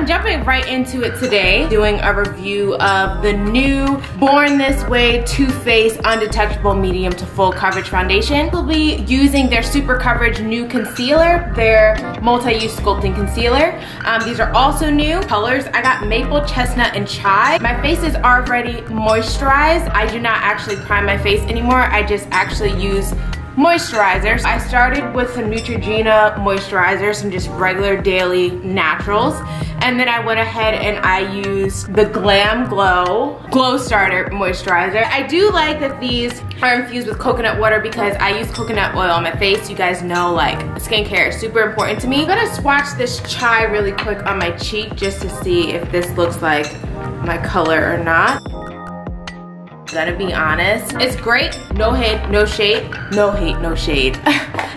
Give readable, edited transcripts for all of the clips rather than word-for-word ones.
I'm jumping right into it today, doing a review of the new Born This Way Too Faced Undetectable Medium to Full Coverage Foundation. We'll be using their Super Coverage New Concealer, their multi-use sculpting concealer. These are also new colors. I got Maple, Chestnut, and Chai. My face is already moisturized. I do not actually prime my face anymore. I just actually use moisturizers. I started with some Neutrogena moisturizers, some just regular daily naturals, and then I went ahead and I used the Glam Glow Starter moisturizer. I do like that these are infused with coconut water because I use coconut oil on my face. You guys know, like, skincare is super important to me. I'm gonna swatch this Chai really quick on my cheek just to see if this looks like my color or not. Gotta be honest, it's great. No hate, no shade. No hate, no shade.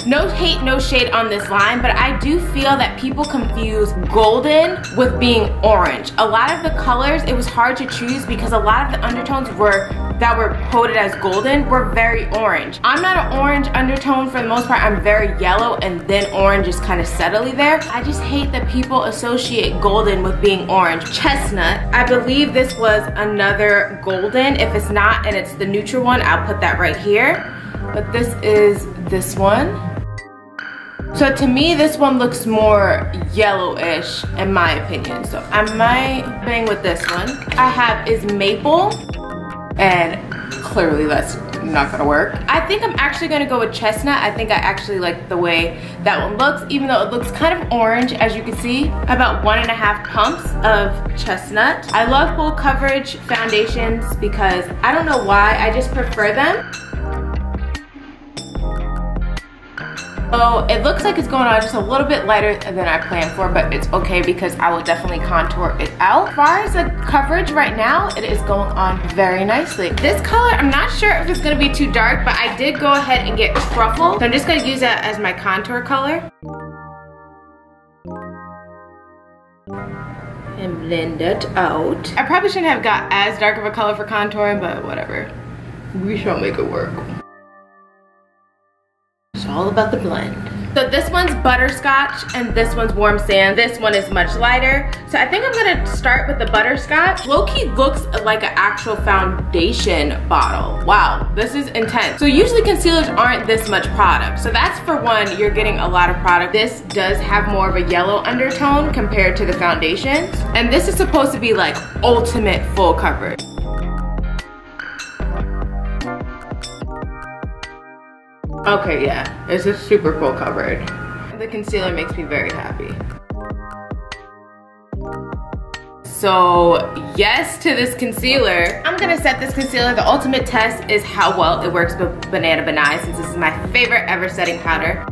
No hate, no shade on this line, but I do feel that people confuse golden with being orange. A lot of the colors, it was hard to choose because a lot of the undertones that were quoted as golden were very orange. I'm not an orange undertone for the most part. I'm very yellow, and then orange is kind of subtly there. I just hate that people associate golden with being orange. Chestnut, I believe this was another golden. If it's not and it's the neutral one, I'll put that right here. But this is this one. So to me, this one looks more yellowish in my opinion. So I might bang with this one. I have is Maple, and clearly that's not gonna work. I think I'm actually gonna go with Chestnut. I think I actually like the way that one looks, even though it looks kind of orange, as you can see. About 1.5 pumps of Chestnut. I love full coverage foundations because I don't know why, I just prefer them. So it looks like it's going on just a little bit lighter than I planned for, but it's okay because I will definitely contour it out. As far as the coverage right now, it is going on very nicely. This color, I'm not sure if it's gonna be too dark, but I did go ahead and get Truffle. So I'm just gonna use that as my contour color. And blend it out. I probably shouldn't have got as dark of a color for contouring, but whatever. We shall make it work. It's all about the blend. So this one's Butterscotch and this one's Warm Sand. This one is much lighter. So I think I'm gonna start with the Butterscotch. Low-key looks like an actual foundation bottle. Wow, this is intense. So usually concealers aren't this much product. So that's for one, you're getting a lot of product. This does have more of a yellow undertone compared to the foundations. And this is supposed to be like ultimate full coverage. Okay, yeah, it's just super full coverage. The concealer makes me very happy. So yes to this concealer. I'm gonna set this concealer. The ultimate test is how well it works with Banana Banai, since this is my favorite ever setting powder.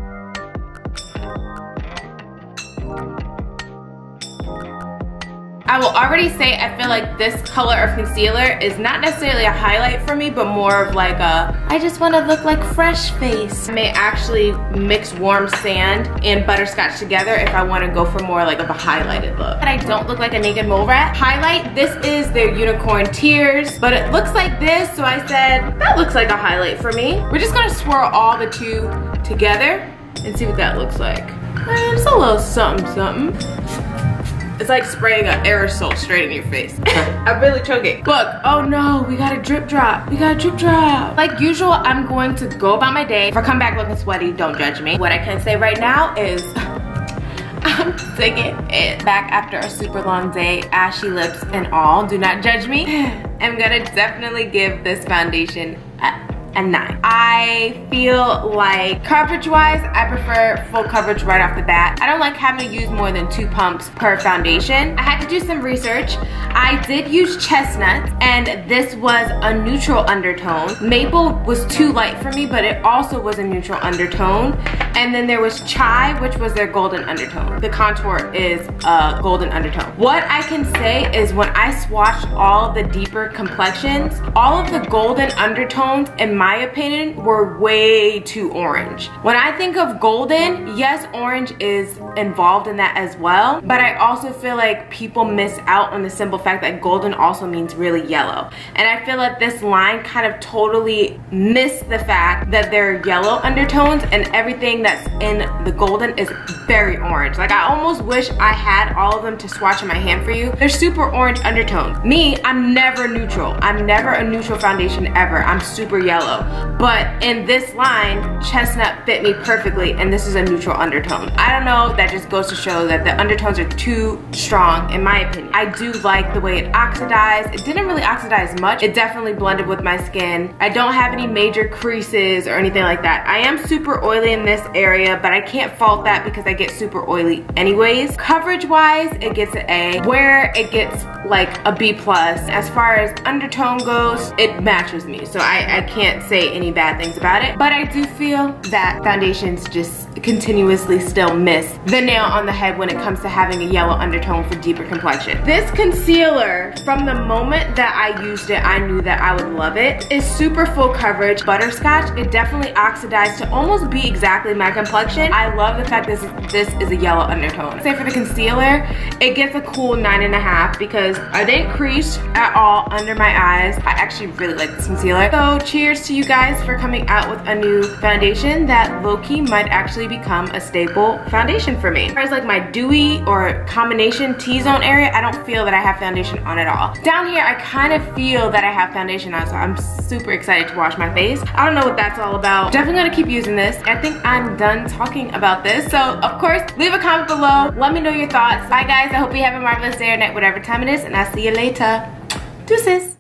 I will already say I feel like this color of concealer is not necessarily a highlight for me, but more of like a, I just want to look like fresh face. I may actually mix Warm Sand and Butterscotch together if I want to go for more like of a highlighted look. But I don't look like a naked mole rat. Highlight, this is their Unicorn Tears, but it looks like this, so I said, that looks like a highlight for me. We're just gonna swirl all the two together and see what that looks like. It's a little something, something. It's like spraying an aerosol straight in your face. I'm really choking. Look, oh no, we got a drip drop. We got a drip drop. Like usual, I'm going to go about my day. If I come back looking sweaty, don't judge me. What I can say right now is I'm taking it back after a super long day, ashy lips and all. Do not judge me. I'm gonna definitely give this foundation a 9. I feel like coverage-wise, I prefer full coverage right off the bat. I don't like having to use more than 2 pumps per foundation. I had to do some research. I did use Chestnut, and this was a neutral undertone. Maple was too light for me, but it also was a neutral undertone. And then there was Chai, which was their golden undertone. The contour is a golden undertone. What I can say is when I swatched all of the deeper complexions, all of the golden undertones, in my opinion, were way too orange. When I think of golden, yes, orange is involved in that as well, but I also feel like people miss out on the simple fact that golden also means really yellow. And I feel like this line kind of totally missed the fact that they're yellow undertones, and everything that's in the golden is very orange. Like, I almost wish I had all of them to swatch in my hand for you. They're super orange undertones. Me, I'm never neutral. I'm never a neutral foundation ever. I'm super yellow. But in this line, Chestnut fit me perfectly, and this is a neutral undertone. I don't know, that just goes to show that the undertones are too strong in my opinion. I do like the way it oxidized. It didn't really oxidize much. It definitely blended with my skin. I don't have any major creases or anything like that. I am super oily in this area, but I can't fault that because I get super oily anyways. Coverage wise, it gets an A. Where it gets like a B+. As far as undertone goes, it matches me, so I can't say any bad things about it. But I do feel that foundations just continuously still miss the nail on the head when it comes to having a yellow undertone for deeper complexion. This concealer, from the moment that I used it, I knew that I would love it. It's super full coverage, butterscotch. It definitely oxidized to almost be exactly my complexion. I love the fact that this is a yellow undertone. Say for the concealer, it gets a cool 9.5 because I didn't crease at all under my eyes. I actually really like this concealer. So cheers to you guys for coming out with a new foundation that low-key might actually become a staple foundation for me. As far as like my dewy or combination T-zone area, I don't feel that I have foundation on at all. Down here, I kind of feel that I have foundation on, so I'm super excited to wash my face. I don't know what that's all about. Definitely gonna keep using this. I think I'm done talking about this. So of course, leave a comment below. Let me know your thoughts. Bye guys, I hope you have a marvelous day or night, whatever time it is, and I'll see you later. Deuces.